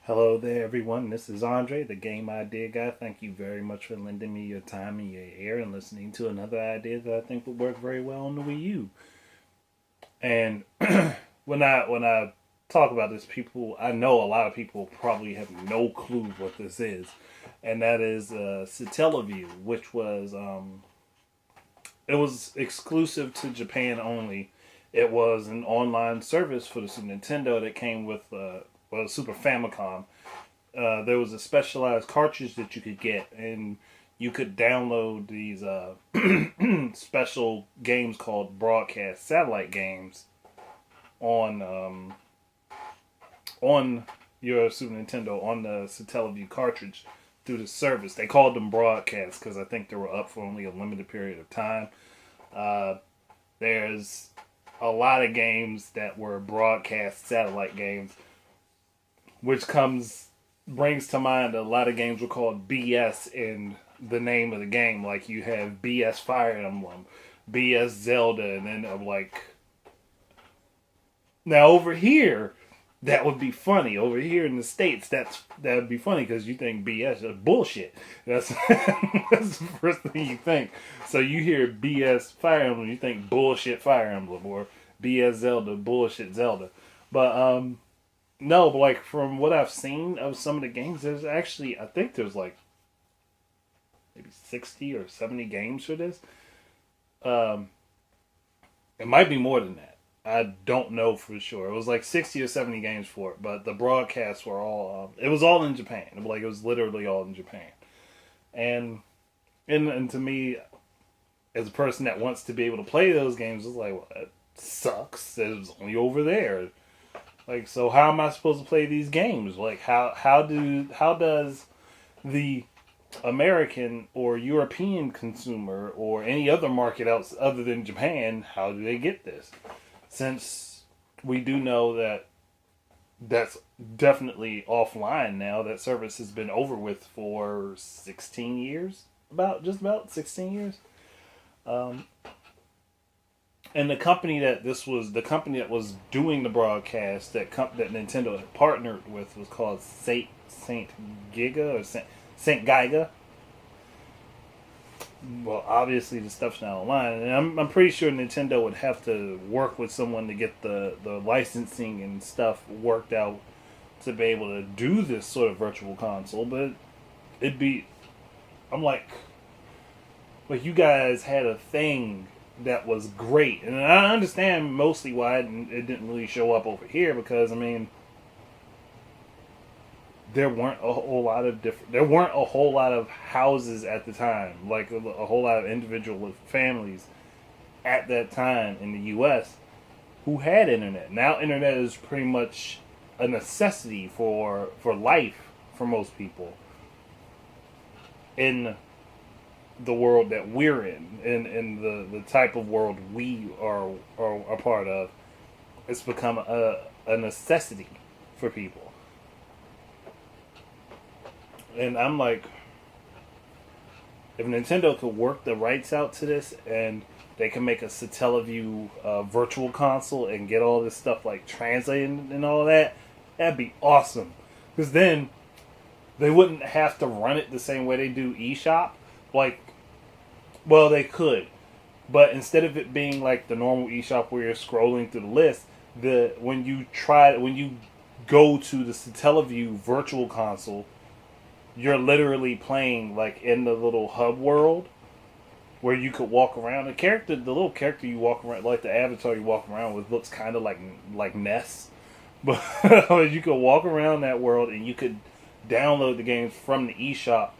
Hello there, everyone. This is Andre, the Game Idea Guy. Thank you very much for lending me your time and your ear and listening to another idea that I think would work very well on the Wii U. And when I talk about this, people I know a lot of people probably have no clue what this is, and that is Satellaview, which was it was exclusive to Japan only. It was an online service for the Super Nintendo that came with Super Famicom. There was a specialized cartridge that you could get, and you could download these special games called broadcast satellite games on on your Super Nintendo on the Satellaview cartridge through the service. They called them broadcasts because I think they were up for only a limited period of time. Uh, there's a lot of games that were broadcast satellite games, which comes brings to mind a lot of games were called BS in the name of the game. Like you have BS Fire Emblem, BS Zelda, and then I'm like, now over here, that would be funny. Over here in the states, that would be funny because you think BS is bullshit. That's that's the first thing you think. So you hear BS Fire Emblem, you think bullshit Fire Emblem, or BS Zelda, bullshit Zelda. But no, but like from what I've seen of some of the games, there's actually I think there's like maybe 60 or 70 games for this. Um, it might be more than that. I don't know for sure. It was like 60 or 70 games for it, but the broadcasts were all. It was all in Japan. Like it was literally all in Japan, and and to me, as a person that wants to be able to play those games, it's like, well, that sucks. It was only over there. Like, so how am I supposed to play these games? Like, how does the American or European consumer or any other market else other than Japan, how do they get this? Since we do know that that's definitely offline now. That service has been over with for 16 years, about 16 years. Um, and the company that was doing the broadcast that Nintendo had partnered with was called Saint Giga or Saint Giga. Well, obviously the stuff's now online, and I'm pretty sure Nintendo would have to work with someone to get the licensing and stuff worked out to be able to do this sort of virtual console. But it'd be I'm like you guys had a thing that was great, and I understand mostly why it didn't really show up over here because I mean there weren't a whole lot of houses at the time, like a whole lot of individual families at that time in the U.S. who had internet. Now internet is pretty much a necessity for life for most people in the world that we're in the type of world we are a part of. It's become a necessity for people. And I'm like, if Nintendo could work the rights out to this and they can make a Satellaview virtual console and get all this stuff like translated and all that, that'd be awesome. Because then they wouldn't have to run it the same way they do eShop. Like, well, they could, but instead of it being like the normal eShop where you're scrolling through the list, when you go to the Satellaview virtual console, you're literally playing like in the little hub world where you could walk around. The little character you walk around, like the avatar you walk around with, looks kind of like Ness, but you could walk around that world and you could download the games from the eShop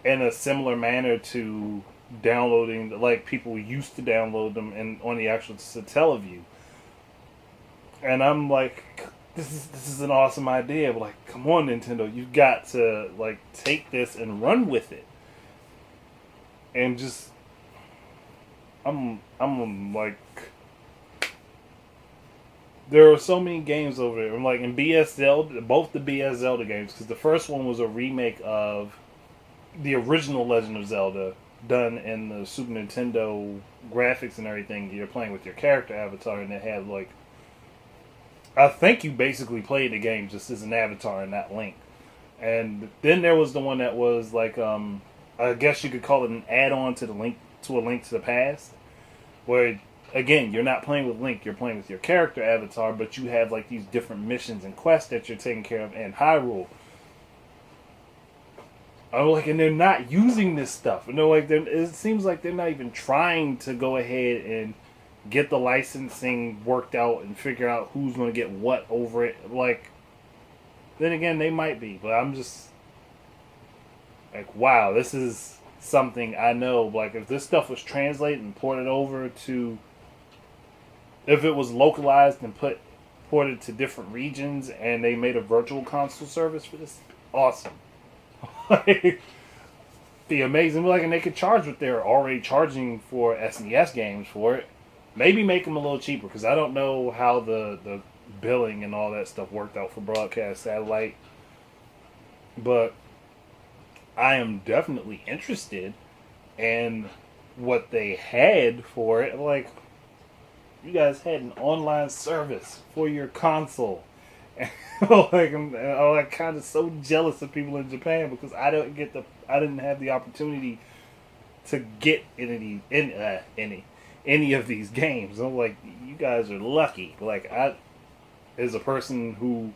in a similar manner to downloading like people used to download them and on the actual Satellaview. And I'm like, this is an awesome idea. But like, come on, Nintendo, you've got to like take this and run with it. And just, I'm like, there are so many games over there. I'm like in BS Zelda, both the BS Zelda games, because the first one was a remake of the original Legend of Zelda, done in the Super Nintendo graphics and everything. You're playing with your character avatar, and it had like I think you basically played the game just as an avatar in that Link. And then there was the one that was like, I guess you could call it an add-on to the Link to a Link to the Past, where again you're not playing with Link, you're playing with your character avatar, but you have like these different missions and quests that you're taking care of in Hyrule. I'm like, and they're not using this stuff. You know, like it seems like they're not even trying to go ahead and get the licensing worked out and figure out who's going to get what over it. Like, then again, they might be, but I'm just like, wow, this is something I know. Like, if this stuff was translated and ported over to, if it was localized and ported to different regions, and they made a virtual console service for this, awesome. Like, be amazing. Like, and they could charge what they're already charging for SNES games for it. Maybe make them a little cheaper because I don't know how the billing and all that stuff worked out for broadcast satellite. But I am definitely interested in what they had for it. Like, you guys had an online service for your console. Like, I'm like kind of so jealous of people in Japan because I didn't have the opportunity to get any of these games. I'm like, you guys are lucky. Like, I, as a person who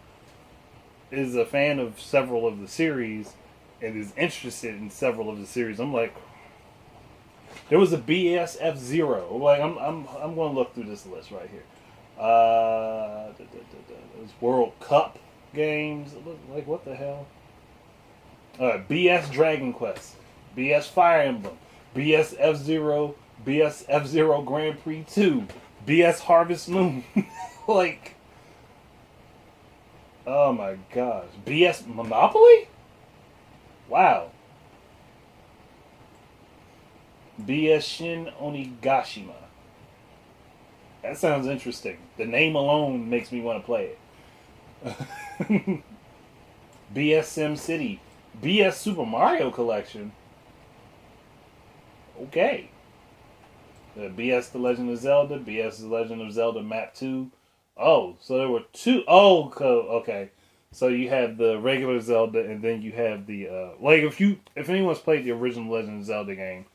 is a fan of several of the series and is interested in several of the series, I'm like, there was a BSF Zero. Like, I'm going to look through this list right here. There's World Cup games. Like, what the hell? BS Dragon Quest, BS Fire Emblem, BS F Zero, BS F Zero Grand Prix 2, BS Harvest Moon. Like, oh my gosh. BS Monopoly? Wow. BS Shin Onigashima. That sounds interesting. The name alone makes me want to play it. BS Sim City. BS Super Mario Collection. Okay. BS The Legend of Zelda. BS The Legend of Zelda Map 2. Oh, so there were two. Oh, okay. So you have the regular Zelda, and then you have the like if anyone's played the original Legend of Zelda game,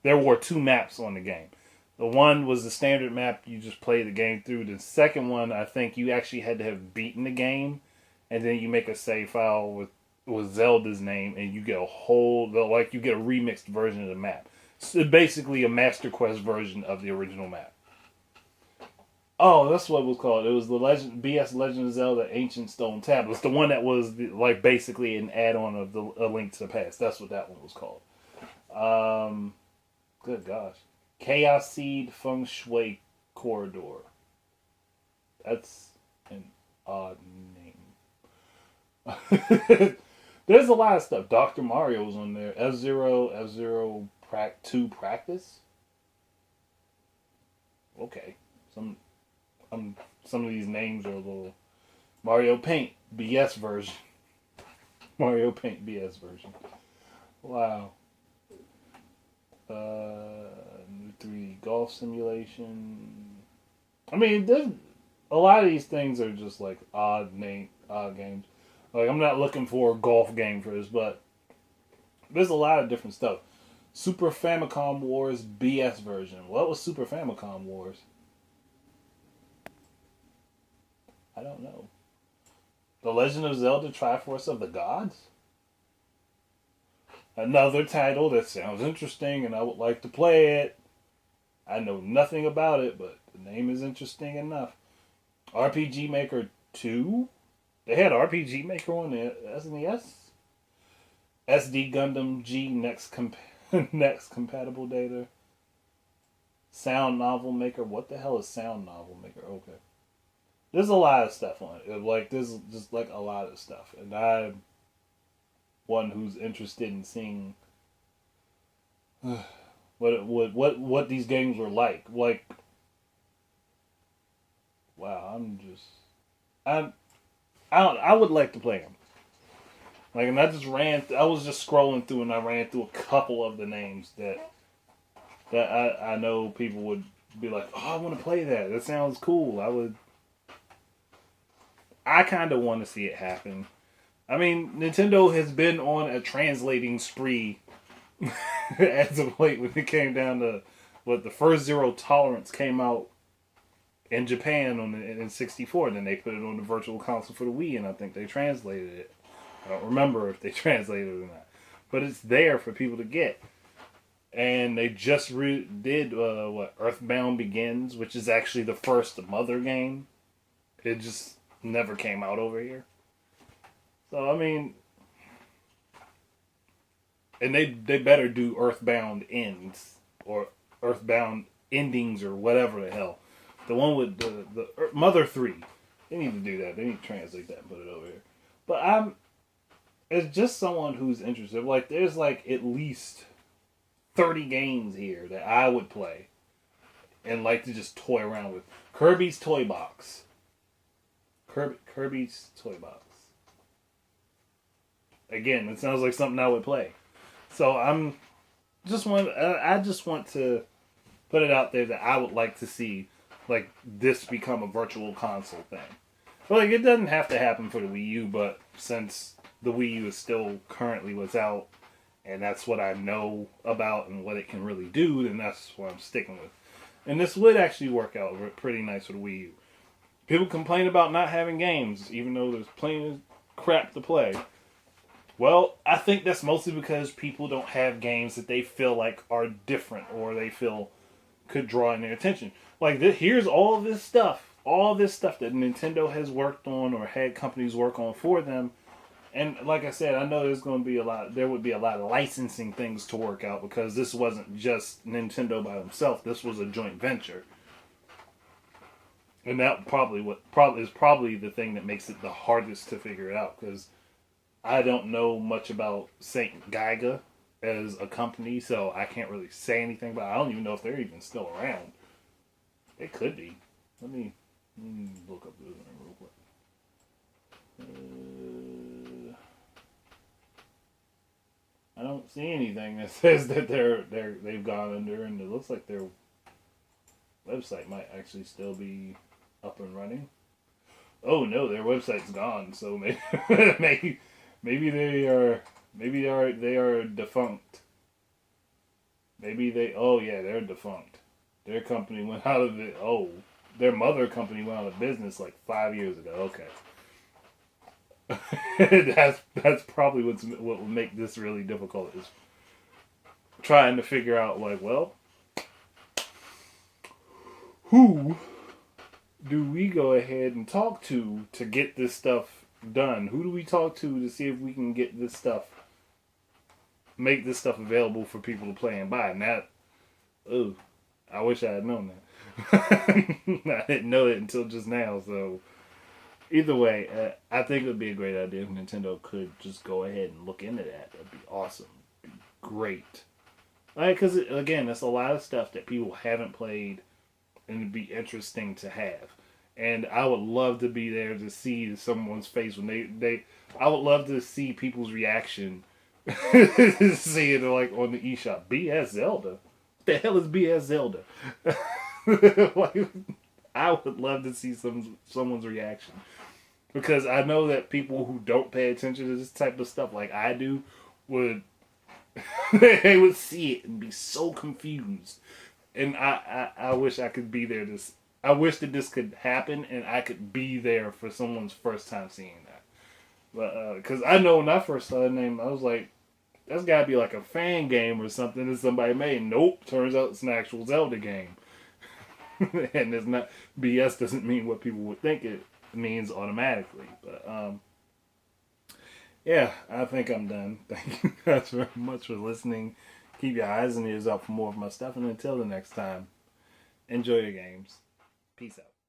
there were two maps on the game. The one was the standard map you just play the game through. The second one, I think you actually had to have beaten the game, and then you make a save file with Zelda's name, and you get a like you get a remixed version of the map. So basically, a Master Quest version of the original map. Oh, that's what it was called. It was the BS Legend of Zelda Ancient Stone Tablets, the one that was like basically an add-on of the A Link to the Past. That's what that one was called. Good gosh. Chaos Seed Feng Shui Corridor. That's an odd name. There's a lot of stuff. Dr. Mario's on there. F-Zero 2 Practice. Okay. Some of these names are a little... Mario Paint BS version. Mario Paint BS version. Wow. 3 golf simulation. I mean, a lot of these things are just like odd games. Like, I'm not looking for a golf game for this, but there's a lot of different stuff. Super Famicom Wars BS version. What was Super Famicom Wars? I don't know. The Legend of Zelda Triforce of the Gods? Another title that sounds interesting and I would like to play it. I know nothing about it, but the name is interesting enough. RPG Maker 2? They had RPG Maker on the SNES? SD Gundam G Next Compatible Data. Sound Novel Maker. What the hell is Sound Novel Maker? Okay. There's a lot of stuff on it. Like, there's just like a lot of stuff. And I'm one who's interested in seeing what these games were like. Like, wow, I would like to play them. Like, and I was just scrolling through and I ran through a couple of the names that I know people would be like, oh, I want to play that. That sounds cool. I kind of want to see it happen. I mean, Nintendo has been on a translating spree as of late when it came down to what the first Zero Tolerance came out in Japan in 64, and then they put it on the virtual console for the Wii, and I think they translated it. I don't remember if they translated it or not, but it's there for people to get. And they just did Earthbound Begins, which is actually the first Mother game. It just never came out over here. So, I mean, and they better do Earthbound Ends, or Earthbound Endings, or whatever the hell. The one with the Mother 3. They need to do that. They need to translate that and put it over here. But it's just someone who's interested. Like, there's like at least 30 games here that I would play and like to just toy around with. Kirby's Toy Box. Kirby's Toy Box. Again, it sounds like something I would play. So I just want to put it out there that I would like to see like this become a virtual console thing. But like, it doesn't have to happen for the Wii U, but since the Wii U is still currently what's out, and that's what I know about and what it can really do, then that's what I'm sticking with. And this would actually work out pretty nice with the Wii U. People complain about not having games, even though there's plenty of crap to play. Well, I think that's mostly because people don't have games that they feel like are different or they feel could draw in their attention. Like, here's all this stuff that Nintendo has worked on or had companies work on for them. And like I said, I know there would be a lot of licensing things to work out because this wasn't just Nintendo by themselves. This was a joint venture. And that is probably the thing that makes it the hardest to figure it out, because I don't know much about G.I.G as a company, so I can't really say anything about it. I don't even know if they're even still around. They could be. Let me look up this real quick. I don't see anything that says that they've gone under, and it looks like their website might actually still be up and running. Oh no, their website's gone. So maybe they are defunct. They're defunct. Their company went out of it. Oh, their mother company went out of business like 5 years ago. Okay. that's probably what will make this really difficult, is trying to figure out, like, well, who do we go ahead and talk to get this stuff done? Who do we talk to see if we can get this stuff, make this stuff available for people to play and buy? And that, I wish I had known that. I didn't know it until just now. So either way, I think it would be a great idea if Nintendo could just go ahead and look into that. That'd be awesome. It'd be great. Because again, there's a lot of stuff that people haven't played, and it'd be interesting to have. And I would love to be there to see someone's face when they I would love to see people's reaction. See it like on the eShop. BS Zelda? What the hell is BS Zelda? Like, I would love to see someone's reaction. Because I know that people who don't pay attention to this type of stuff like I do would they would see it and be so confused. And I wish I could be there. I wish that this could happen and I could be there for someone's first time seeing that. But because I know when I first saw the name, I was like, that's got to be like a fan game or something that somebody made. Nope, turns out it's an actual Zelda game. And it's not, BS doesn't mean what people would think it means automatically. But yeah, I think I'm done. Thank you guys very much for listening. Keep your eyes and ears out for more of my stuff. And until the next time, enjoy your games. Peace out.